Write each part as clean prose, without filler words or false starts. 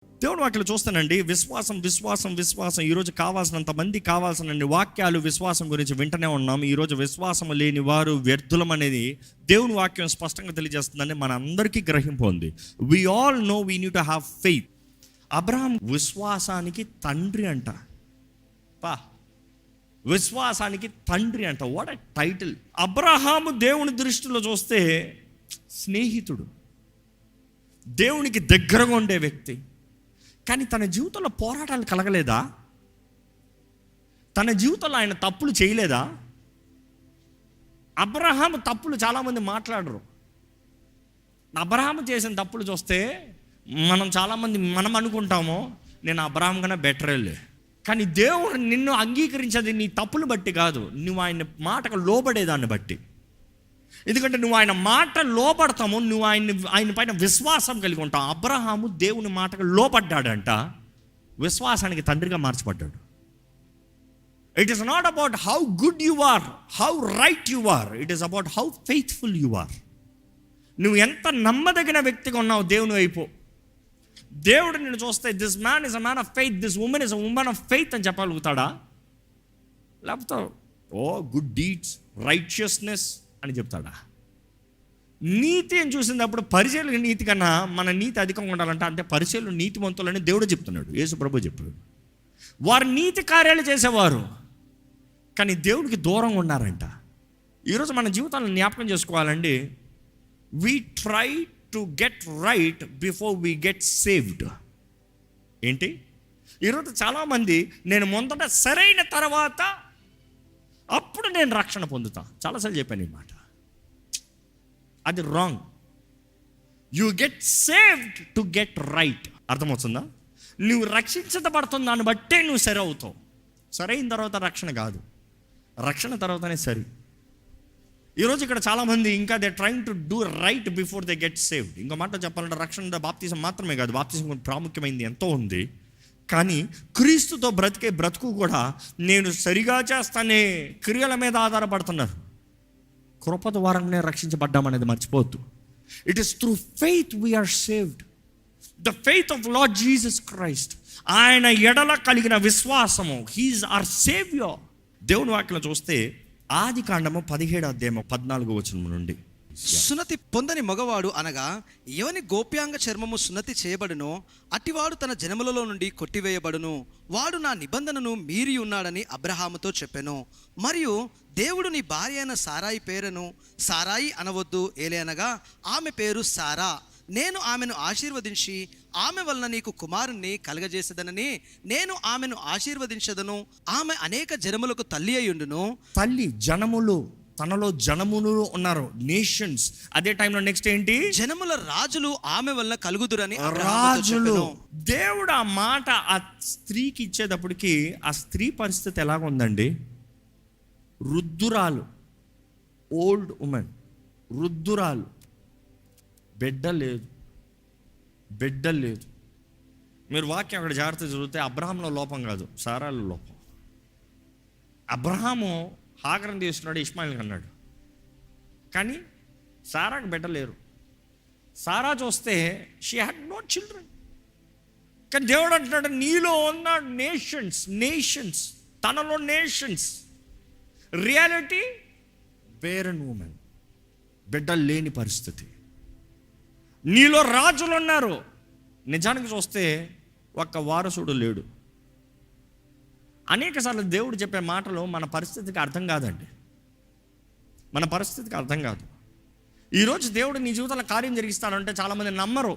దేవుని వాక్యాలు చూస్తానండి, విశ్వాసం విశ్వాసం విశ్వాసం. ఈరోజు కావాల్సినంత మంది కావాల్సిన వాక్యాలు విశ్వాసం గురించి వింటనే ఉన్నాం. ఈరోజు విశ్వాసం లేని వారు వ్యర్థులం అనేది దేవుని వాక్యం స్పష్టంగా తెలియజేస్తుందని మన అందరికీ గ్రహింపు ఉంది. We all know we need to have faith. Abraham విశ్వాసానికి తండ్రి అంట. విశ్వాసానికి తండ్రి అంట. What a title. అబ్రహాము దేవుని దృష్టిలో చూస్తే స్నేహితుడు, దేవునికి దగ్గరగా ఉండే వ్యక్తి. కానీ తన జీవితంలో పోరాటాలు కలగలేదా? తన జీవితంలో ఆయన తప్పులు చేయలేదా? అబ్రహాము తప్పులు చాలామంది మాట్లాడరు. అబ్రహాము చేసిన తప్పులు చూస్తే చాలామంది మనం అనుకుంటాము, నేను అబ్రహాం కన్నా బెటరేలే. కానీ దేవుడు నిన్ను అంగీకరించేది నీ తప్పులు బట్టి కాదు, నువ్వు ఆయన మాటకు లోబడేదాన్ని బట్టి. ఎందుకంటే నువ్వు ఆయన మాట లోపడతాము, నువ్వు ఆయన పైన విశ్వాసం కలిగి ఉంటావు. అబ్రహాము దేవుని మాటకు లోపడ్డాడంట, విశ్వాసానికి తండ్రిగా మార్చబడ్డాడు. It is not about how good you are, how right you are, it is about how faithful you are. నువ్వు ఎంత నమ్మదగిన వ్యక్తిగా ఉన్నావు దేవుని వైపు. దేవుడు నిన్ను చూస్తే this man is a man of faith, this woman is a women of faith అని చెప్పగలుగుతాడా? లేకపోతే ఓ గుడ్ డీడ్స్, రైచియస్నెస్ అని చెప్తాడా? నీతి అని చూసినప్పుడు పరిచయలు నీతి కన్నా మన నీతి అధికంగా ఉండాలంటే అంటే పరిచయలు నీతిమంతులని దేవుడు చెప్తున్నాడు, యేసు ప్రభు చెప్పాడు. వారు నీతి కార్యాలు చేసేవారు కానీ దేవుడికి దూరంగా ఉన్నారంట. ఈరోజు మన జీవితాలను జ్ఞాపకం చేసుకోవాలండి. we try to get right before we get saved. ఏంటి? ఈరోజు చాలామంది నేను మొదట సరైన తర్వాత అప్పుడు నేను రక్షణ పొందుతా. చాలాసార్లు చెప్పాను ఈ మాట. అది wrong. You get saved to get right. అర్థమవుతుందా? నువ్వు రక్షించబడుతున్న దాన్ని బట్టే నువ్వు సరి అవుతావు. సరైన తర్వాత రక్షణ కాదు, రక్షణ తర్వాతనే సరి. ఈరోజు ఇక్కడ చాలామంది ఇంకా they trying to do right before they get saved. ఇంకో మాట చెప్పాలంటే రక్షణ బాప్తిజం మాత్రమే కాదు, బాప్తిజం ప్రాముఖ్యమైనది ఎంతో ఉంది. కానీ క్రీస్తుతో బ్రతికే బ్రతుకు కూడా నేను సరిగా చేస్తానే క్రియల మీద ఆధారపడుతున్నారు. కృప ద్వారానే రక్షించబడ్డామనేది మర్చిపోవద్దు. It is through faith we are saved. The faith of Lord Jesus Christ, ఆయన ఎడల కలిగిన విశ్వాసము, హీఈస్ అవర్ సేవియర్. దేవుని వాక్యం చూస్తే ఆది కాండము 17వ అధ్యాయము 14వ వచనం నుండి, సున్నతి పొందని మగవాడు అనగా ఎవని గోప్యాంగ చర్మము సున్నతి చేయబడునో అట్టివాడు తన జనములలో నుండి కొట్టివేయబడును. వాడు నా నిబంధనను మీరి ఉన్నాడని అబ్రహాముతో చెప్పెను. మరియు దేవుడు నీ భార్య అయిన సారాయి పేరును సారాయి అనవద్దు, ఏలనగా ఆమె పేరు సారా. నేను ఆమెను ఆశీర్వదించి ఆమె వలన నీకు కుమారుణ్ణి కలగజేసేదనని నేను ఆమెను ఆశీర్వదించదను. ఆమె అనేక జనములకు తల్లి అయ్యుండును. తల్లి, జనములు, తనలో జనములు ఉన్నారు, నేషన్స్. అదే టైంలో నెక్స్ట్ ఏంటి? జనముల రాజులు ఆమె వలన కలుగుదురని రాజులు. దేవుడు ఆ మాట ఆ స్త్రీకి ఇచ్చేటప్పటికి ఆ స్త్రీ పరిస్థితి ఎలాగ ఉందండి? వృద్ధురాలు, ఓల్డ్ ఉమెన్, వృద్ధురాలు, బిడ్డ లేదు. మీరు వాక్యం అక్కడ జాగ్రత్త చదివితే అబ్రహాంలో లోపం కాదు, సారాలో లోపం. అబ్రహాము హాగరం తీసుకున్నాడు, ఇష్మాయిల్ అన్నాడు. కానీ సారాకు బిడ్డ లేరు. సారా చూస్తే షీ హ్యాడ్ నో చిల్డ్రన్. కానీ దేవుడు అంటున్నాడు నీలో ఉన్న నేషన్స్, తనలో నేషన్స్. రియాలిటీ బేరన్ ఉమెన్, బిడ్డలు లేని పరిస్థితి. నీలో రాజులు ఉన్నారు, నిజానికి చూస్తే ఒక్క వారసుడు లేడు. అనేక సార్లు దేవుడు చెప్పే మాటలు మన పరిస్థితికి అర్థం కాదండి, మన పరిస్థితికి అర్థం కాదు. ఈరోజు దేవుడు నీ జీవితంలో కార్యం జరిగిస్తాడంటే చాలామంది నమ్మరు.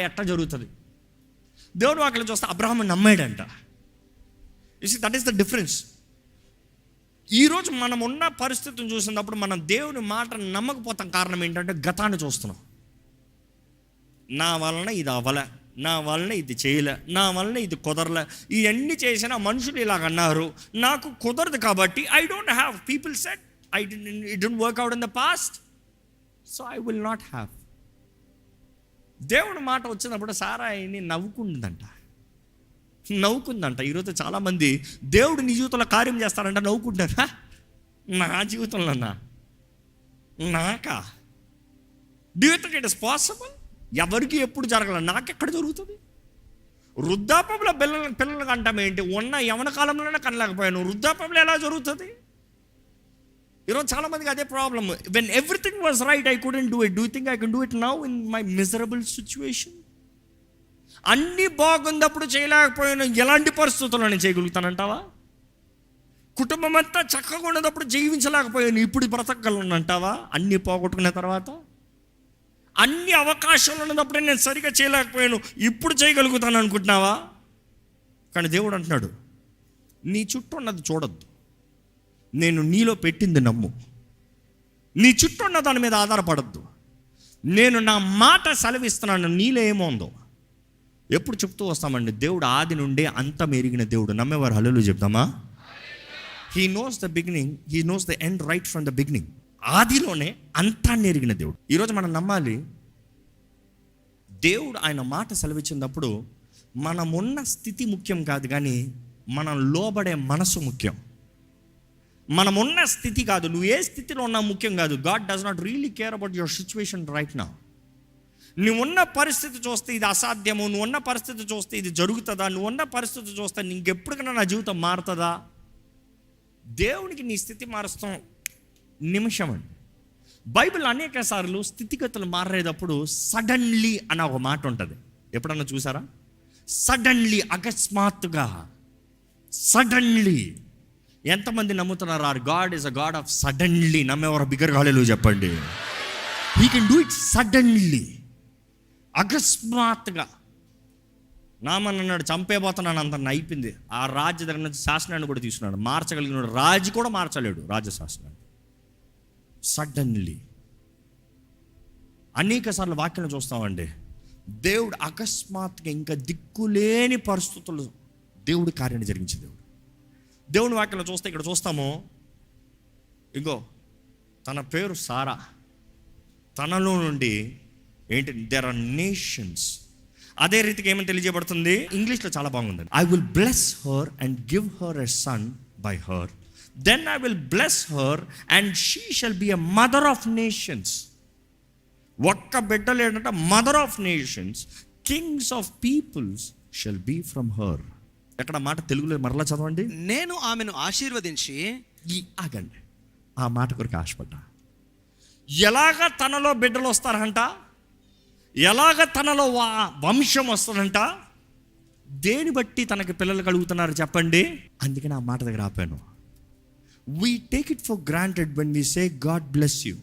ఎట్లా జరుగుతుంది? దేవుడు వాక్యం చూస్తే అబ్రహాము నమ్మాడంట. That is the difference. ఈరోజు మనం ఉన్న పరిస్థితిని చూసినప్పుడు మనం దేవుని మాట నమ్మకపోతాం. కారణం ఏంటంటే గతాన్ని చూస్తున్నాం. నా వలన ఇది అవ్వల, నా వలన ఇది చేయలే, నా వలన ఇది కుదరలే, ఇవన్నీ చేసిన మనుషులు ఇలాగ అన్నారు, నాకు కుదరదు కాబట్టి I don't have. People said it didn't work out in the past, so I will not have. దేవుడి మాట వచ్చినప్పుడు సారాయిని నవ్వుకుందంట. ఈరోజు చాలామంది దేవుడు నీ జీవితంలో కార్యం చేస్తారంట నవ్వుకుంటారా? నా జీవితంలో నాకా? Do you think it is possible? ఎవరికి ఎప్పుడు జరగల, నాకెక్కడ జరుగుతుంది? వృద్ధాప్యంలో పిల్లలకు అంటాం ఏంటి? ఉన్న యవన కాలంలోనే కనలేకపోయాను, వృద్ధాప్యంలో ఎలా జరుగుతుంది? ఈరోజు చాలా మందికి అదే problem. When everything was right I couldn't do it. Do think I can do it now in my miserable situation? అన్నీ బాగుందప్పుడు చేయలేకపోయాను, ఎలాంటి పరిస్థితుల్లో నేను చేయగలుగుతానంటావా? కుటుంబం అంతా చక్కగా ఉన్నప్పుడు జీవించలేకపోయాను, ఇప్పుడు బ్రతకగలను అంటావా? అన్నీ పోగొట్టుకున్న తర్వాత అన్ని అవకాశాలు ఉన్నప్పుడే నేను సరిగా చేయలేకపోయాను, ఇప్పుడు చేయగలుగుతాను అనుకుంటున్నావా? కానీ దేవుడు అంటున్నాడు, నీ చుట్టూ ఉన్నది చూడొద్దు, నేను నీలో పెట్టింది నమ్ము. నీ చుట్టూ ఉన్న దాని మీద ఆధారపడద్దు. నేను నా మాట సెలవిస్తున్నాను, నీలో ఏమో ఉందో. ఎప్పుడు చెప్తూ వస్తామండి, దేవుడు ఆది నుండి అంతం ఎరిగిన దేవుడు. నమ్మేవారు హల్లెలూయా చెప్తామా? He knows the beginning, he knows the end right from the beginning. ఆదిలోనే అంతాన్ని ఎరిగిన దేవుడు. ఈరోజు మనం నమ్మాలి, దేవుడు ఆయన మాట సెలవిచ్చినప్పుడు మనం ఉన్న స్థితి ముఖ్యం కాదు, కానీ మనం లోబడే మనసు ముఖ్యం. మనం ఉన్న స్థితి కాదు, నువ్వు ఏ స్థితిలో ఉన్నా ముఖ్యం కాదు. God does not really care about your situation right now. నువ్వు ఉన్న పరిస్థితి చూస్తే ఇది అసాధ్యము, నువ్వు ఉన్న పరిస్థితి చూస్తే ఇది జరుగుతుందా, నువ్వు ఉన్న పరిస్థితి చూస్తే ఇంకెప్పటికైనా నా జీవితం మారుతుందా? దేవునికి నీ స్థితి మారుస్తాం నిమిషం అండి. బైబిల్ అనేక సార్లు స్థితిగతులు మారేటప్పుడు సడన్లీ అనే ఒక మాట ఉంటుంది. ఎప్పుడన్నా చూసారా? సడన్లీ, అకస్మాత్తుగా, సడన్లీ. ఎంతమంది నమ్ముతున్నారు or God is a God of suddenly? నమ్మేవారు బిగ్గరగా హల్లెలూయా చెప్పండి. He can do it suddenly, అకస్మాత్తుగా. నామన్నాడు చంపేపోతున్నాను, అంత అయిపోయింది. ఆ రాజు దగ్గర నుంచి శాసనాన్ని కూడా తీసుకున్నాడు. మార్చగలిగినాడు రాజు కూడా మార్చలేడు రాజశాసనాన్ని. సడన్లీ. అనేక సార్లు వాక్యం చూస్తామండి, దేవుడు అకస్మాత్తుగా ఇంకా దిక్కులేని పరిస్థితులు దేవుడు కార్యాన్ని జరిగించే దేవుడు. దేవుని వాక్యంలో చూస్తే ఇక్కడ చూస్తాము, ఇగో తన పేరు సారా, తనలో నుండి ఏంటి, దేర్ ఆర్ నేషన్స్. అదే రీతికి ఏమని తెలియజేయబడుతుంది? ఇంగ్లీష్లో చాలా బాగుంది. I will bless her and give her a son by her, then I will bless her and she shall be a mother of nations. ఒక్క బిడ్డ లేదంట, mother of nations, kings of peoples shall be from her. ఎక్కడ మాట తెలుగులో మరలా చదవండి. నేను ఆమెను ఆశీర్వదించి. ఆగండి, ఆ మాట కొరకు ఆశపడ్డా. ఎలాగ తనలో బిడ్డలు వస్తారంట, ఎలాగ తనలో వంశం వస్తుందంట, దేని బట్టి తనకి పిల్లలు కలుగుతున్నారు చెప్పండి? అందుకని ఆ మాట దగ్గర ఆపాను. We take it for granted when we say God bless you.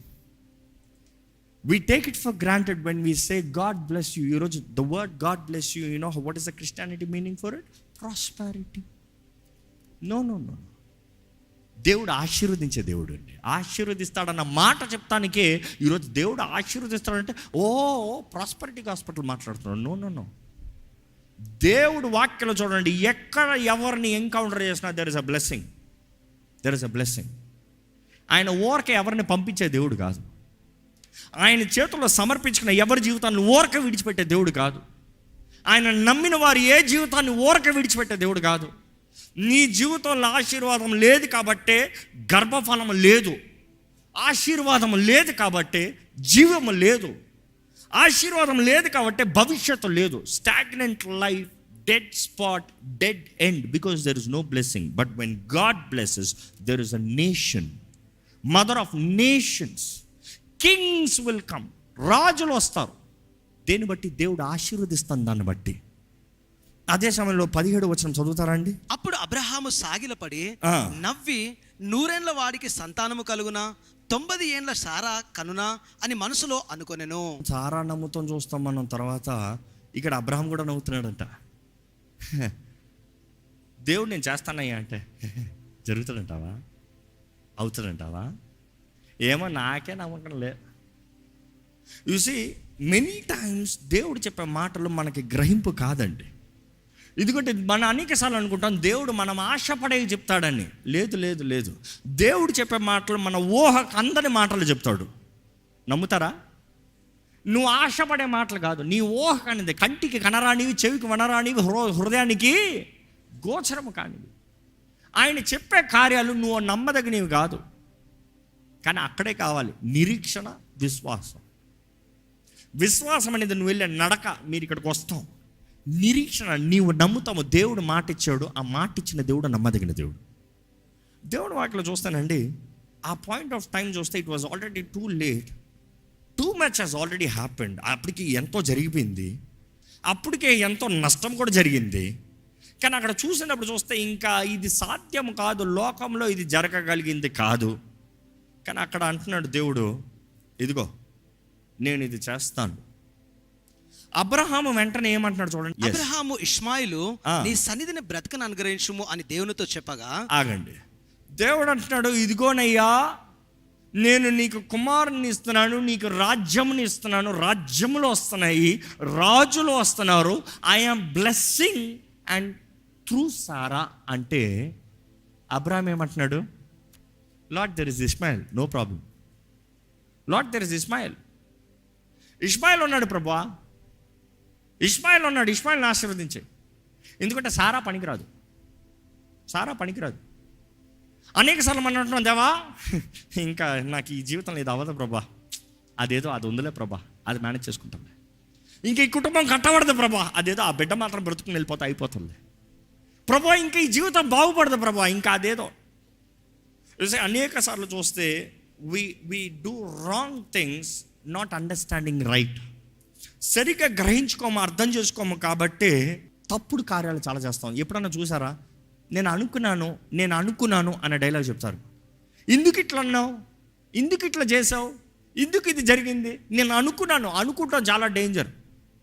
We take it for granted when we say God bless you. ఈరోజు the word God bless you, you know what is the Christianity meaning for it? Prosperity. No. దేవుడు ఆశీర్వదించే దేవుడు అండి. ఆశీర్వదిస్తాడన్న మాట చెప్తానికే ఈరోజు దేవుడు ఆశీర్వదిస్తాడంటే prosperity hospital మాట్లాడుతున్నాడు. No. దేవుడు వాక్యలో చూడండి, ఎక్కడ ఎవరిని ఎన్కౌంటర్ చేసినా దెర్ ఇస్ అ బ్లెస్సింగ్. ఆయన ఊరకే ఎవరిని పంపించే దేవుడు కాదు. ఆయన చేతుల్లో సమర్పించుకున్న ఎవరి జీవితాన్ని ఊరక విడిచిపెట్టే దేవుడు కాదు. ఆయన నమ్మిన వారు ఏ జీవితాన్ని ఊరక విడిచిపెట్టే దేవుడు కాదు. నీ జీవితంలో ఆశీర్వాదం లేదు కాబట్టే గర్భఫలం లేదు, ఆశీర్వాదం లేదు కాబట్టే జీవము లేదు, ఆశీర్వాదం లేదు కాబట్టి భవిష్యత్తు లేదు. Stagnant life, dead spot, dead end, because there is no blessing. But when God blesses there is a nation, mother of nations, kings will come. రాజులు వస్తారు. దేన్ని బట్టి? దేవుడు ఆశీర్వదిస్తాను దాన్ని బట్టి. అదే సమయంలో 17వ వచనం చదువుతారా అండి? అప్పుడు అబ్రహాము సాగిలపడి నవ్వి, 100 ఏండ్ల వాడికి సంతానము కలుగునా, 90 ఏండ్ల సారా కనునా అని మనసులో అనుకొనెను. సారా నమ్ముతాం చూస్తాం మనం. తర్వాత ఇక్కడ అబ్రహాం కూడా నవ్వుతున్నాడంట. దేవుడు నేను చేస్తానయ్యా అంటే జరుగుతాడంటావా? అవుతాడంటావా? ఏమో నాకే నమ్మకం లే. యు సీ మెనీ టైమ్స్ దేవుడు చెప్పే మాటలు మనకి గ్రహింపు కాదండి. ఎందుకంటే మనం అనేకసార్లు అనుకుంటాం దేవుడు మనం ఆశపడే చెప్తాడని. లేదు. దేవుడు చెప్పే మాటలు మన ఊహకు అందని మాటలు చెప్తాడు. నమ్ముతారా? నువ్వు ఆశపడే మాటలు కాదు, నీ ఊహకు అనేది. కంటికి కనరానివి, చెవికి వనరానివి, హృదయానికి గోచరము కానివి. ఆయన చెప్పే కార్యాలు నువ్వు నమ్మదగినవి కాదు. కానీ అక్కడే కావాలి నిరీక్షణ, విశ్వాసం. విశ్వాసం అనేది నువ్వు వెళ్ళే నడక. మీరు ఇక్కడికి వస్తాం, నిరీక్షణ. నీవు నమ్ముతాము, దేవుడు మాట ఇచ్చాడు, ఆ మాట ఇచ్చిన దేవుడు నమ్మదగిన దేవుడు. దేవుడు వాటిలో చూస్తానండి, ఆ పాయింట్ ఆఫ్ టైం చూస్తే it was already too late, too much has already happened. అప్పటికి ఎంతో జరిగిపోయింది, అప్పటికే ఎంతో నష్టం కూడా జరిగింది. కానీ అక్కడ చూసినప్పుడు చూస్తే ఇంకా ఇది సాధ్యం కాదు, లోకంలో ఇది జరగగలిగింది కాదు. కానీ అక్కడ అంటున్నాడు దేవుడు, ఇదిగో నేను ఇది చేస్తాను. అబ్రహాము వెంటనే ఏమంటున్నాడు చూడండి, అబ్రహాము ఇష్మాయిలు నీ సన్నిధిని బ్రతకను అనుగ్రహించుము అని దేవునితో చెప్పగా, ఆగండి, దేవుడు అంటున్నాడు, ఇదిగోనయ్యా నేను నీకు కుమారుని ఇస్తున్నాను, నీకు రాజ్యముని ఇస్తున్నాను, రాజ్యములు వస్తున్నాయి, రాజులు వస్తున్నారు, I'm blessing and through Sarah. అంటే అబ్రహాం ఏమంటున్నాడు, Lord there is Ishmael, no problem. Lord there is Ishmael. Ishmael ఉన్నాడు ప్రభువా, ఇస్మాయిల్ ఉన్నాడు, ఇస్మాయిల్ని ఆశీర్వదించే. ఎందుకంటే సారా పనికిరాదు, సారా పనికిరాదు. అనేక సార్లు మనం అంటున్నాం, దేవా ఇంకా నాకు ఈ జీవితంలో ఇది అవ్వదు ప్రభా, అదేదో అది ఉందిలే ప్రభా, అది మేనేజ్ చేసుకుంటాం. ఇంకా ఈ కుటుంబం కట్టబడదు ప్రభా, అదేదో ఆ బిడ్డ మాత్రం బ్రతుకుని వెళ్ళిపోతే అయిపోతుంది ప్రభా, ఇంకా ఈ జీవితం బాగుపడదు ప్రభా, ఇంకా అదేదో. అనేక సార్లు చూస్తే we do wrong things not understanding right. సరిగ్గా గ్రహించుకోము, అర్థం చేసుకోము, కాబట్టి తప్పుడు కార్యాలు చాలా చేస్తాం. ఎప్పుడన్నా చూసారా, నేను అనుకున్నాను అనే డైలాగ్ చెప్తారు. ఎందుకు ఇట్లా అన్నావు, ఎందుకు ఇట్లా చేసావు, ఎందుకు ఇది జరిగింది, నేను అనుకుంటాం చాలా డేంజర్.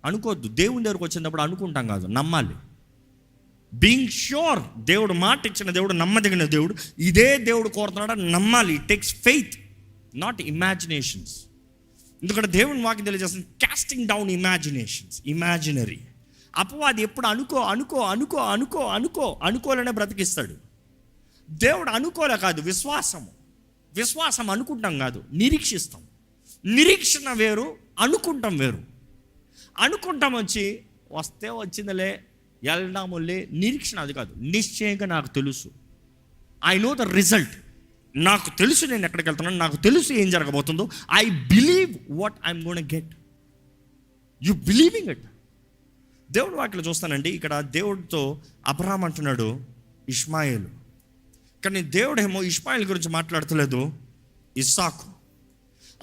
అనుకోవద్దు. దేవుని దగ్గరకు వచ్చినప్పుడు అనుకుంటాం కాదు, నమ్మాలి. బీయింగ్ ష్యూర్, దేవుడు మాట ఇచ్చిన దేవుడు నమ్మదగిన దేవుడు, ఇదే దేవుడు కోరుతున్నాడు, నమ్మాలి. It takes faith, not imaginations. ఎందుకంటే దేవుని వాక్యం తెలియజేస్తుంది, కాస్టింగ్ డౌన్ ఇమాజినేషన్స్, ఇమాజినరీ. అపవాది ఎప్పుడు అనుకోలేనే బ్రతికిస్తాడు. దేవుడు అనుకోలే కాదు, విశ్వాసం అనుకుంటాం కాదు, నిరీక్షిస్తాం. నిరీక్షణ వేరు, అనుకుంటాం వేరు. అనుకుంటాం వస్తే వచ్చిందిలే, వెళ్దాములే. నిరీక్షణ అది కాదు, నిశ్చయంగా నాకు తెలుసు, ఐ నో ద రిజల్ట్, నాకు తెలుసు నేను ఎక్కడికి వెళ్తున్నాను, నాకు తెలుసు ఏం జరగబోతుందో. I believe what I'm gonna get. You believing it. దేవుడు వాటిలో చూస్తానండి, ఇక్కడ దేవుడితో అబ్రహాం అంటున్నాడు ఇష్మాయేలు, కానీ దేవుడేమో ఇష్మాయేల్ గురించి మాట్లాడతలేదు, ఇస్సాకు.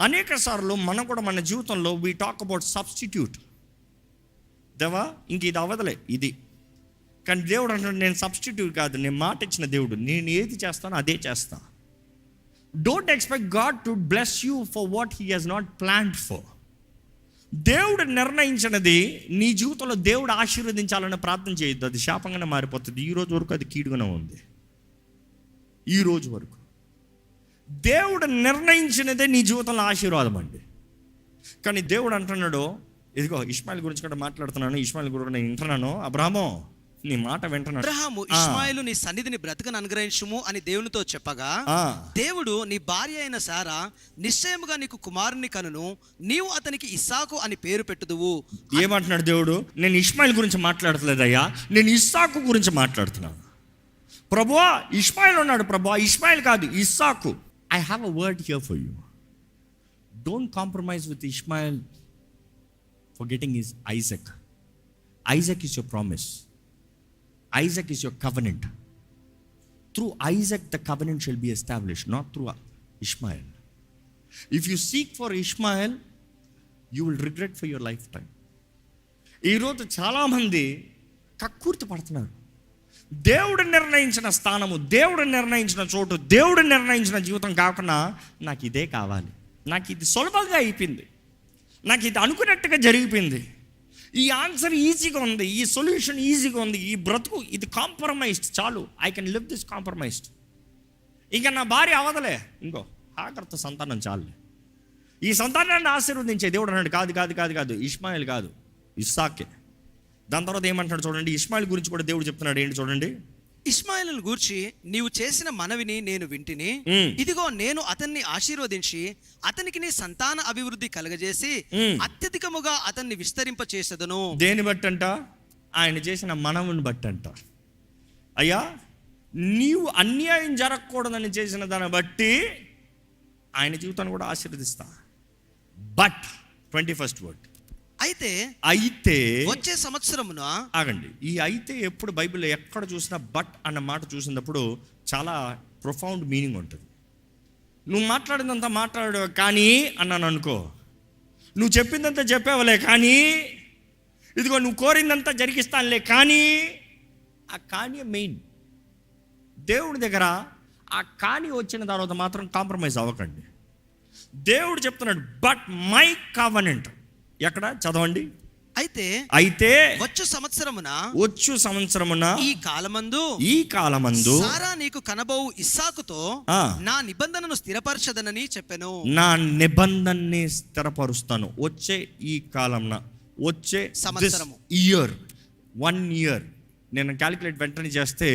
అనేక సార్లు మనం కూడా మన జీవితంలో వీ టాక్ అబౌట్ సబ్స్టిట్యూట్. దేవా ఇంక ఇది అవ్వదులే ఇది, కానీ దేవుడు అంటున్నాడు, నేను సబ్స్టిట్యూట్ కాదు, నేను మాట ఇచ్చిన దేవుడు, నేను ఏది చేస్తానో అదే చేస్తా. Don't expect God to bless you for what he has not planned for. దేవుడు నిర్ణయించినది నీ జీవితంలో దేవుడు ఆశీర్వదించాలని ప్రార్థన చేయొద్దు, అది శాపంగానే మారిపోతుంది. ఈ రోజు వరకు అది కీడుగానే ఉంది. ఈ రోజు వరకు దేవుడు నిర్ణయించినదే నీ జీవితంలో ఆశీర్వాదం అండి. కానీ దేవుడు అంటున్నాడు, ఇదిగో ఇష్మాయిల్ గురించి కూడా మాట్లాడుతున్నాను, ఇష్మాయిల్ గురించి నేను వింటున్నాను, అబ్రహాము నీ మాట వింటున్నాడు. అబ్రహాము ఇష్మాయిలు నీ సన్నిధిని బ్రతకను అనుగ్రహించుము అని దేవునితో చెప్పగా, దేవుడు నీ భార్య అయిన సారా నిశ్చయముగా నీకు కుమారుని కనును, నీవు అతనికి ఇస్సాకు అని పేరు పెట్టుదువు. ఏమంటున్నాడు దేవుడు, నేను ఇష్మాయిల్ గురించి మాట్లాడట్లేదయ్యా, నేను ఇస్సాకు గురించి మాట్లాడుతున్నాను. ప్రభువా ఇష్మాయిల్ ఉన్నాడు, ప్రభువా ఇష్మాయిల్ కాదు, Isaac. I have a word here for you. Don't compromise with Ishmael for getting his Isaac. Isaac is your promise. Isaac is your covenant. Through Isaac the covenant shall be established, not through Ishmael. If you seek for Ishmael, you will regret for your lifetime. ఈరోజు చాలామంది కక్కుర్తి పడుతున్నారు. దేవుడు నిర్ణయించిన స్థానము, దేవుడు నిర్ణయించిన చోటు, దేవుడు నిర్ణయించిన జీవితం కాకుండా నాకు ఇదే కావాలి, నాకు ఇది సులభంగా అయిపోయింది, నాకు ఇది అనుకున్నట్టుగా జరిగిపోయింది, ఈ ఆన్సర్ ఈజీగా ఉంది, ఈ సొల్యూషన్ ఈజీగా ఉంది, ఈ బ్రతుకు ఇది కాంప్రమైజ్డ్, చాలు, I can live this compromised. ఇంకా నా భార్య అవదలే, ఇంకో ఆఖరితో సంతానం చాలు, ఈ సంతానాన్ని ఆశీర్వదించే దేవుడు అన్నాడు. కాదు కాదు కాదు కాదు ఇష్మాయిల్ కాదు, ఇస్సాకే. దాని తర్వాత ఏమంటాడు చూడండి, ఇష్మాయిల్ గురించి కూడా దేవుడు చెప్తున్నాడు. ఏంటి చూడండి, ఇష్మాయిలును గూర్చి నీవు చేసిన మనవిని నేను వింటిని, ఇదిగో నేను అతన్ని ఆశీర్వదించి అతనికి నీ సంతాన అభివృద్ధి కలగజేసి అత్యధికముగా అతన్ని విస్తరింప చేసేదను. దేని బట్టంట, ఆయన చేసిన మనవుని బట్టంట. అయ్యా నీవు అన్యాయం జరగకూడదని చేసిన దాన్ని బట్టి ఆయన జీవితాన్ని కూడా ఆశీర్వదిస్తా. బట్ 21st వర్డ్, అయితే వచ్చే సంవత్సరమున, ఆగండి, ఈ అయితే ఎప్పుడు బైబిల్లో ఎక్కడ చూసినా బట్ అన్న మాట చూసినప్పుడు చాలా ప్రొఫౌండ్ మీనింగ్ ఉంటుంది. నువ్వు మాట్లాడిందంతా మాట్లాడు కానీ అన్నాను అనుకో, నువ్వు చెప్పిందంతా చెప్పావులే కానీ, ఇదిగో నువ్వు కోరిందంతా జరిగిస్తానులే కానీ, ఆ కానీ మెయిన్. దేవుడి దగ్గర ఆ కానీ వచ్చిన తర్వాత మాత్రం కాంప్రమైజ్ అవ్వకండి. దేవుడు చెప్తున్నాడు బట్ మై కవెనెంట్. ఎక్కడ చదవండి. అయితే వచ్చు సంవత్సరమున ఈ కాలమందు సారా నీకు కనబోవు ఇస్సాకుతో నా నిబంధనను స్థిరపరచదనని చెప్పెను. నా నిబంధనని స్థిరపరుస్తాను. వచ్చే ఈ కాలంన, వచ్చే సంవత్సరము, ఇయర్, 1 year. నేను క్యాలిక్యులేట్ వెంటనే చేస్తే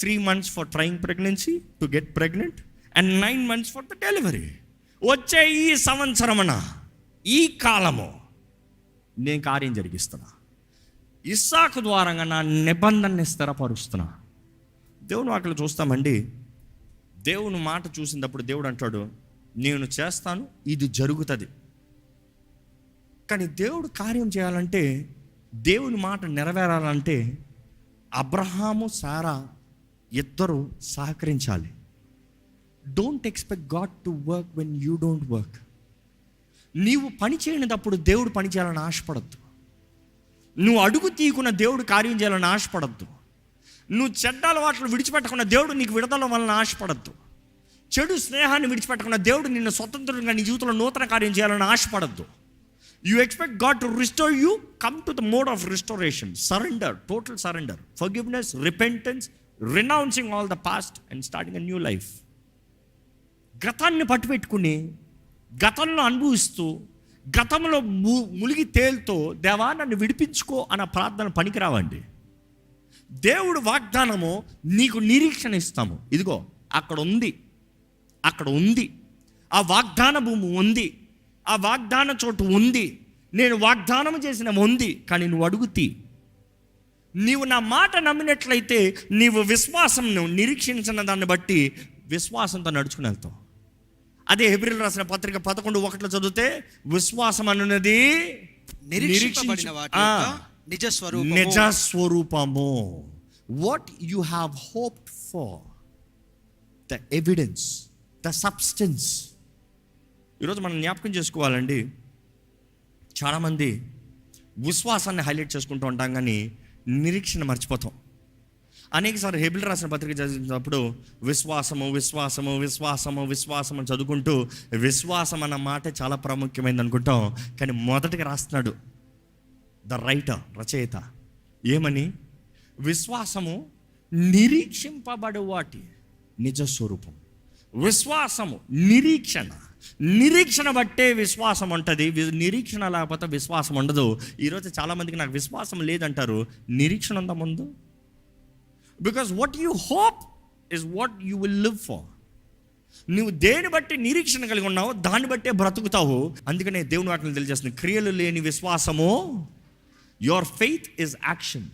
3 months for trying pregnancy to get pregnant and 9 months for the delivery. వచ్చే ఈ సంవత్సరమున, ఈ కాలము నేను కార్యం జరిగిస్తున్నా. ఇస్సాకు ద్వారంగా నా నిబంధనని స్థిరపరుస్తున్నా. దేవుని వాక్యలో చూస్తామండి, దేవుని మాట చూసినప్పుడు దేవుడు అంటాడు నేను చేస్తాను, ఇది జరుగుతుంది. కానీ దేవుడు కార్యం చేయాలంటే, దేవుని మాట నెరవేరాలంటే అబ్రహాము సారా ఇద్దరు సహకరించాలి. Don't expect God to work when you don't work. నీవు పని చేయనిటప్పుడు దేవుడు పని చేయాలని ఆశపడద్దు. నువ్వు అడుగు తీయకున్న దేవుడు కార్యం చేయాలని ఆశపడద్దు. నువ్వు చెడ్డ అలవాట్లు విడిచిపెట్టకుండా దేవుడు నీకు విడుదల వలన ఆశపడద్దు. చెడు స్నేహాన్ని విడిచిపెట్టకుండా దేవుడు నిన్ను స్వతంత్రంగా నీ జీవితంలో నూతన కార్యం చేయాలని ఆశపడద్దు. You expect God to restore you, come to the mode of restoration, surrender, total surrender, forgiveness, repentance, renouncing all the past and starting a new life. గతాన్ని పట్టుపెట్టుకుని గతంలో అనుభవిస్తూ గతంలో మునిగి తేలుతో దేవా నన్ను విడిపించుకో అన్న ప్రార్థన పనికిరావండి. దేవుడు వాగ్దానము నీకు నిరీక్షణ ఇస్తాము. ఇదిగో అక్కడ ఉంది, అక్కడ ఉంది, ఆ వాగ్దాన భూమి ఉంది, ఆ వాగ్దాన చోటు ఉంది, నేను వాగ్దానం చేసిన ఉంది. కానీ నువ్వు అడుగుతీ, నీవు నా మాట నమ్మినట్లయితే నీవు విశ్వాసంను నిరీక్షించిన దాన్ని బట్టి విశ్వాసంతో నడుచుకుని వెళ్తావు. అదే హెబ్రీయులకు రాసిన పత్రిక 11:1 చదివితే విశ్వాసం అన్నది నిరీక్షింపబడిన వాటి యొక్క నిజ స్వరూపము. What you have hoped for, the evidence, the substance. ఈరోజు మనం జ్ఞాపకం చేసుకోవాలండి, చాలామంది విశ్వాసాన్ని హైలైట్ చేసుకుంటూ ఉంటాం కానీ నిరీక్షణ మర్చిపోతాం. అనేకసార్లు హెబ్రీయులకు రాసిన పత్రిక చదివినప్పుడు విశ్వాసము విశ్వాసము విశ్వాసము విశ్వాసం అని చదువుకుంటూ విశ్వాసం అన్న మాట చాలా ప్రాముఖ్యమైనది అనుకుంటాం. కానీ మొదటిగా రాస్తున్నాడు ద రైటర్, రచయిత, ఏమని? విశ్వాసము నిరీక్షింపబడు వాటి నిజ స్వరూపం. విశ్వాసము నిరీక్షణ బట్టే విశ్వాసం ఉంటుంది. నిరీక్షణ లేకపోతే విశ్వాసం ఉండదు. ఈరోజు చాలామందికి నాకు విశ్వాసం లేదంటారు. నిరీక్షణ ఉందా ముందు? Because what you hope is what you will live for. నువ్వు దేని బట్టి నిరీక్షణ కలిగి ఉన్నావు దాన్ని బట్టే బ్రతుకుతావు. అందుకనే దేవుని వాక్యం తెలియజేస్తుంది, క్రియలు లేని విశ్వాసము, your faith is action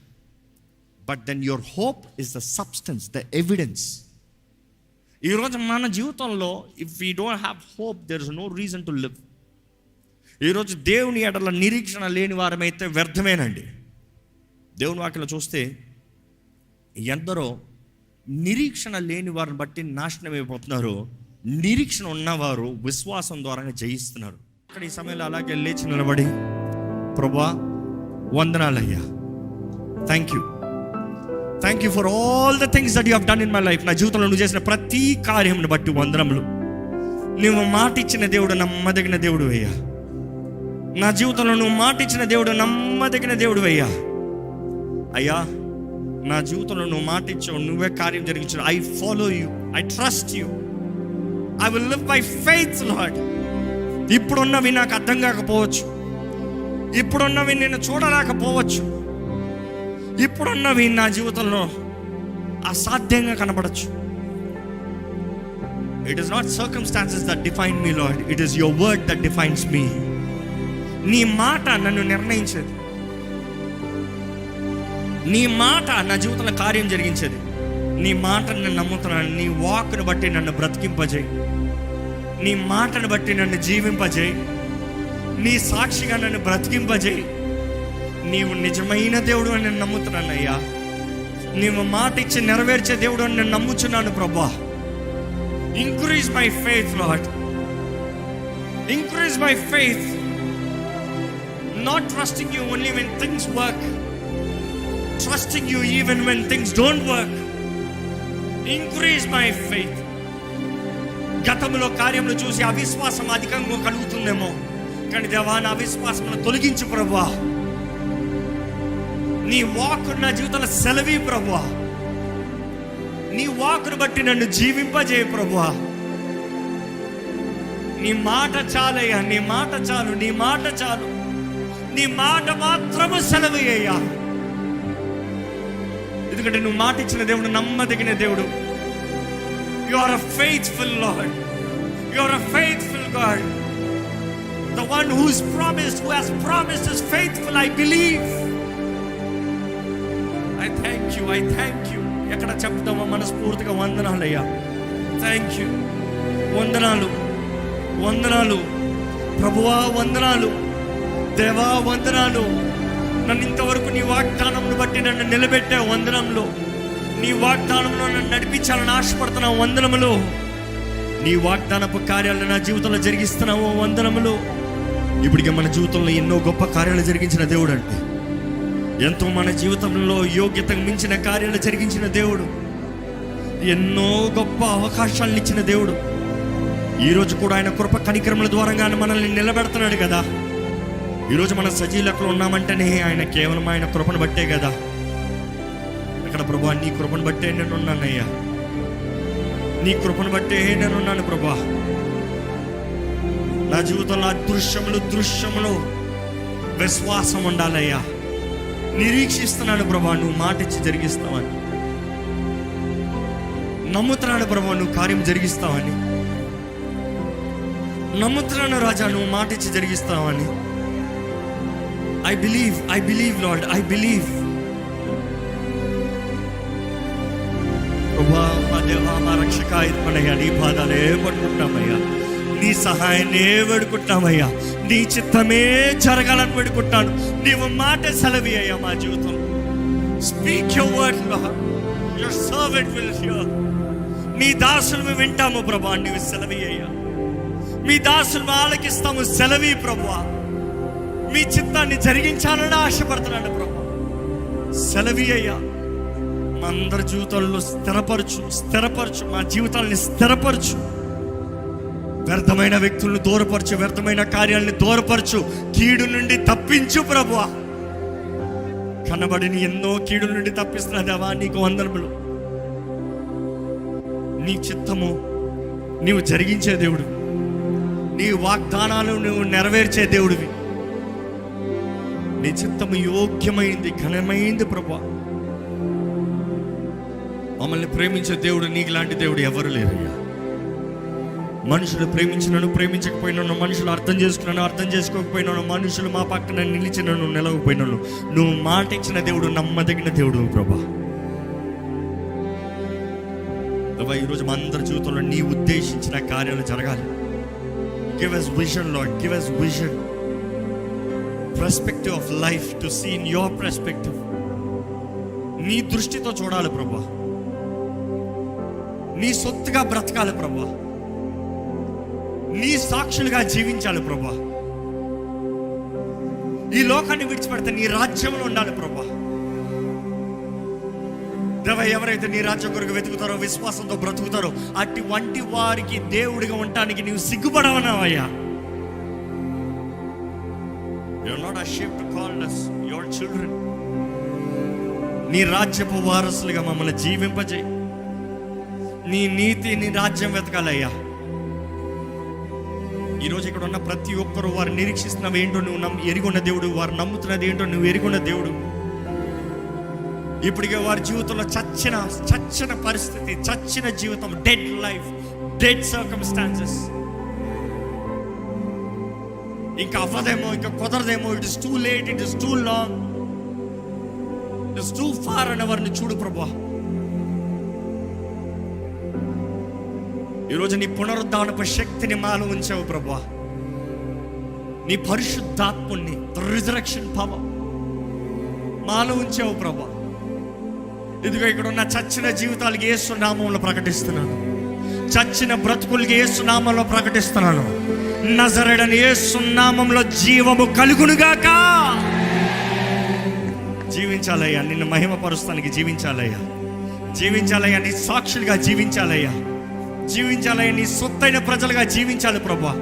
but then your hope is the substance, the evidence. ఈరోజు మన జీవితంలో if we don't have hope there is no reason to live. ఈరోజు దేవుని ఎడల నిరీక్షణ లేని వారమైతే వ్యర్థమేనండి. దేవుని వాక్యంలో చూస్తే ఎందరో నిరీక్షణ లేని వారిని బట్టి నాశనం అయిపోతున్నారు. నిరీక్షణ ఉన్నవారు విశ్వాసం ద్వారా జయిస్తున్నారు. అక్కడ ఈ సమయంలో అలాగే లేచి నిలబడి, ప్రభువా వందనాలయ్యా, thank you for all the things that you have done in my life. నా జీవితంలో నువ్వు చేసిన ప్రతి కార్యంను బట్టి వందనములు. నువ్వు మాట ఇచ్చిన దేవుడు నమ్మదగిన దేవుడు అయ్యా. నా జీవితంలో నువ్వు మాట ఇచ్చిన దేవుడు నమ్మదగిన దేవుడు అయ్యా. అయ్యా, నా జీవితంలో నువ్వు మాట ఇచ్చావు, నువ్వే కార్యం జరిగించావు. I follow you, I trust you, I will live by faith Lord. ఇప్పుడున్నవి నాకు అర్థం కాకపోవచ్చు, ఇప్పుడున్నవి నేను చూడలేకపోవచ్చు, ఇప్పుడున్నవి నా జీవితంలో అసాధ్యంగా కనబడచ్చు. It is not circumstances that define me Lord, it is your word that defines me. నీ మాట నన్ను నిర్ణయించేది, నీ మాట నా జీవితంలో కార్యం జరిగించేది. నీ మాటను నేను నమ్ముతున్నాను. నీ వాక్ను బట్టి నన్ను బ్రతికింపజేయి, నీ మాటను బట్టి నన్ను జీవింపజేయి, నీ సాక్షిగా నన్ను బ్రతికింపజేయి. నీవు నిజమైన దేవుడు అని నేను నమ్ముతున్నానయ్యా. నీవు మాట ఇచ్చి నెరవేర్చే దేవుడు అని నేను నమ్ముచున్నాను ప్రభా. Increase my faith lord, increase my faith. Not trusting you only when things work, trusting you even when things don't work. Increase my faith. గతంలో కార్యములు చూసి అవిశ్వాసం అధికంగా కలుగుతుందేమో, కానీ దేవా నా అవిశ్వాసమును తొలగించు ప్రభువా. నీ వాక్ నా జీవితంలో సెలవి ప్రభువా. నీ వాక్ను బట్టి నన్ను జీవింపజేయ ప్రభువా. నీ మాట చాలయ్యా, నీ మాట చాలు, నీ మాట చాలు, నీ మాట మాత్రము సెలవు అయ్యా. ఎందుకంటే నువ్వు మాట ఇచ్చిన దేవుడు నమ్మదగిన దేవుడు. You are a faithful Lord. You are a faithful God. The one who has promised is faithful. I believe. I thank you. I thank you. ఎక్కడ చెప్తామో మనస్ఫూర్తిగా వందనాలయ్యా. Thank you. వందనాలు, వందనాలు ప్రభువా, వందనాలు దేవా, వందనాలు. నన్ను ఇంతవరకు నీ వాగ్దానంను బట్టి నన్ను నిలబెట్టే వందనంలో, నీ వాగ్దానంలో నన్ను నడిపించాలని ఆశపడుతున్నావు వందనములు. నీ వాగ్దానపు కార్యాలను నా జీవితంలో జరిగిస్తున్నావు వందనములు. ఇప్పటికే మన జీవితంలో ఎన్నో గొప్ప కార్యాలు జరిగించిన దేవుడు అంటే, ఎంతో మన జీవితంలో యోగ్యతకు మించిన కార్యాలు జరిగించిన దేవుడు, ఎన్నో గొప్ప అవకాశాలను ఇచ్చిన దేవుడు. ఈరోజు కూడా ఆయన కృప కనికరముల ద్వారా మనల్ని నిలబెడుతున్నాడు కదా. ఈరోజు మన సజీలకులు ఉన్నామంటేనే ఆయన కేవలం ఆయన కృపను బట్టే కదా. ఇక్కడ ప్రభువా, నీ కృపను బట్టే నేను ఉన్నానయ్యా, నీ కృపను బట్టే నేను ఉన్నాను ప్రభువా. నా జీవితంలో దృశ్యములు విశ్వాసం ఉండాలయ్యా. నిరీక్షిస్తున్నాను ప్రభువా, నువ్వు మాట ఇచ్చి జరిగిస్తావని. నమ్ముతున్నాను ప్రభువా, నువ్వు కార్యం జరిగిస్తావని. నమ్ముతున్నాను రాజా, నువ్వు మాట ఇచ్చి జరిగిస్తావని. I believe Lord, I believe. ప్రభువా, మా దేవా, మా రక్షకా, నీ పాదాలే పడుకుంటామయ్యా, నీ సహాయాన్నే వేడుకుంటామయ్యా. నీ చిత్తమే జరగాలని వేడుకుంటాను. నీవు మాట సెలవి అయ్యా మా జీవితం. Speak your word Lord, your servant will hear. మీ దాసులు వింటాము ప్రభువా, నీవు సెలవి అయ్యా. మీ దాసులు ఆలకిస్తాము, సెలవి ప్రభువా. మీ చిత్తాన్ని జరిగించాలని ఆశపడుతున్నాను ప్రభు, సెలవి అయ్యా. మా అందరి జీవితాల్లో స్థిరపరచు, మా జీవితాలని స్థిరపరచు. వ్యర్థమైన వ్యక్తులను దూరపరచు, వ్యర్థమైన కార్యాలను దూరపరచు, కీడు నుండి తప్పించు ప్రభువా. కనబడిని ఎన్నో కీడుల నుండి తప్పిస్తున్నా దేవా, నీకు వందనములు. నీ చిత్తము నీవు జరిగించే దేవుడు, నీ వాగ్దానాలు నువ్వు నెరవేర్చే దేవుడివి. నీ చిత్తము యోగ్యమైంది, ఘనమైంది ప్రభువా. మమ్మల్ని ప్రేమించే దేవుడు, నీకు లాంటి దేవుడు ఎవరు లేరయ్యా. మనుషులు ప్రేమించినను ప్రేమించకపోయినాను, మనుషులు అర్థం చేసుకోకపోయినాను, మనుషులు మా పక్కన నిలిచినను నిలవకపోయినాను, నువ్వు మాట ఇచ్చిన దేవుడు, నమ్మదగిన దేవుడు ప్రభా. ఈరోజు మా అందరి జీవితంలో నీ ఉద్దేశించిన కార్యాలు జరగాలి. Give us vision Lord, give us vision, perspective of life, to see in your perspective. నీ దృష్టితో చూడాలి ప్రభా, నీ సొత్తుగా బ్రతకాలి ప్రభా, నీ సాక్షులుగా జీవించాలి ప్రభా. ఈ లోకాన్ని విడిచిపెడితే నీ రాజ్యంలో ఉండాలి ప్రభా. దేవా, ఎవరైతే నీ రాజ్యం కొరకు వెతుకుతారో, విశ్వాసంతో బ్రతుకుతారో, అటువంటి వారికి దేవుడిగా ఉండటానికి నీవు సిగ్గుపడవనావయ్యా. You're not ashamed to call us your children. నీ రాజ్యపు వారసులుగా మమ్మల్ని జీవింపజేయి. నీ నీతి, నీ రాజ్యం వెతకాలయ్యా. ఈరోజు ఇక్కడ ఉన్న ప్రతి ఒక్కరు వారు నిరీక్షిస్తున్నవి ఏంటో నువ్వు ఎరిగొన్న దేవుడు, వారు నమ్ముతున్నది ఏంటో నువ్వు ఎరిగొన్న దేవుడు. ఇప్పటికే వారి జీవితంలో చచ్చిన పరిస్థితి, చచ్చిన జీవితం, డెడ్ లైఫ్, డెడ్ సర్కమ్స్టాన్సెస్, ఇంకా అవ్వదేమో, ఇంకా కుదరదేమో, it is too late, it is too long, it is too far అని వారిని చూడు ప్రభా. ఈరోజు నీ పునరుద్ధానపు శక్తిని మాలో ఉంచావు ప్రభా. నీ పరిశుద్ధాత్ముని, రిజరక్షన్ పవర్, మాలో ఉంచావు ప్రభా. ఇదిగో ఇక్కడ ఉన్న చచ్చిన జీవితాలకి యేసు నామములో ప్రకటిస్తున్నాను. చచ్చిన బ్రతుకులకి యేసు నామములో ప్రకటిస్తున్నాను. నజరేయుడైన యేసు నామములో జీవము కలుగునుగాక. జీవించాలయ్యా, నిన్ను మహిమపరుస్తానికి జీవించాలయ్యా, జీవించాలయ్యా, నీ సాక్షులుగా జీవించాలయ్యా, జీవించాలయ్యా, నీ సొత్తైన ప్రజలుగా జీవించాలి ప్రభా.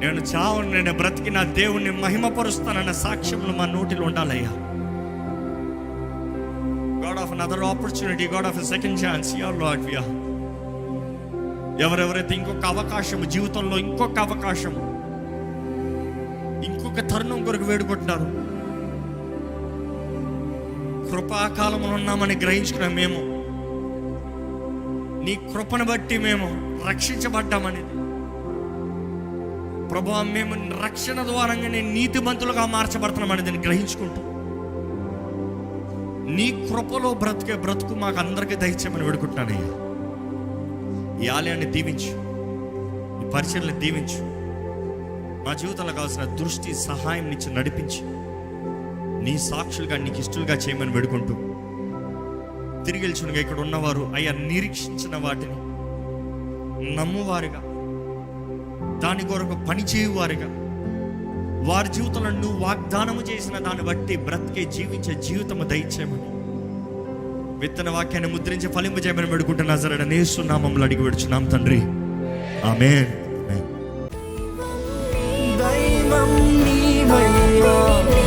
నేను చావును, నేను బ్రతికి నా దేవుణ్ణి మహిమపరుస్తానన్న సాక్ష్యములు మా నోటిలో ఉండాలయ్యా. God of another opportunity, God of a second chance, your Lord we are. ఎవరెవరైతే ఇంకొక అవకాశం జీవితంలో, ఇంకొక అవకాశం, ఇంకొక తరుణం కొరకు వేడుకుంటున్నారు, కృపాకాలంలో ఉన్నామని గ్రహించుకున్న మేము, నీ కృపను బట్టి మేము రక్షించబడ్డామని ప్రభువా, మేము రక్షణ ద్వారంగానే నీతిమంతులుగా మార్చబడుతున్నామని దీన్ని గ్రహించుకుంటూ నీ కృపలో బ్రతికే బ్రతుకు మాకు అందరికీ దయచేయమని వేడుకుంటున్నానయ్యా. ఈ ఆలయాన్ని దీవించు, ఈ పరిచయని దీవించు, మా జీవితంలో కావాల్సిన దృష్టి సహాయం నుంచి నడిపించి నీ సాక్షులుగా, నీకు ఇష్టలుగా చేయమని వేడుకుంటూ తిరిగి వెళ్ళుచునుగా ఇక్కడ ఉన్నవారు అయ్యా నిరీక్షించిన వాటిని నమ్మువారుగా, దాని కొరకు పనిచేయువారుగా, వారి జీవితంలో నువ్వు వాగ్దానము చేసిన దాన్ని బట్టి బ్రతికే జీవించే జీవితము దయచేయమని, విత్తన వాక్యాన్ని ముద్రించి ఫలింపజేయమని వేడుకుంటున్నా. నజరేయుడైన యేసు నామములో అడిగి వేడుచున్నాం తండ్రి, ఆమేన్. దైవం నీవయ్యా.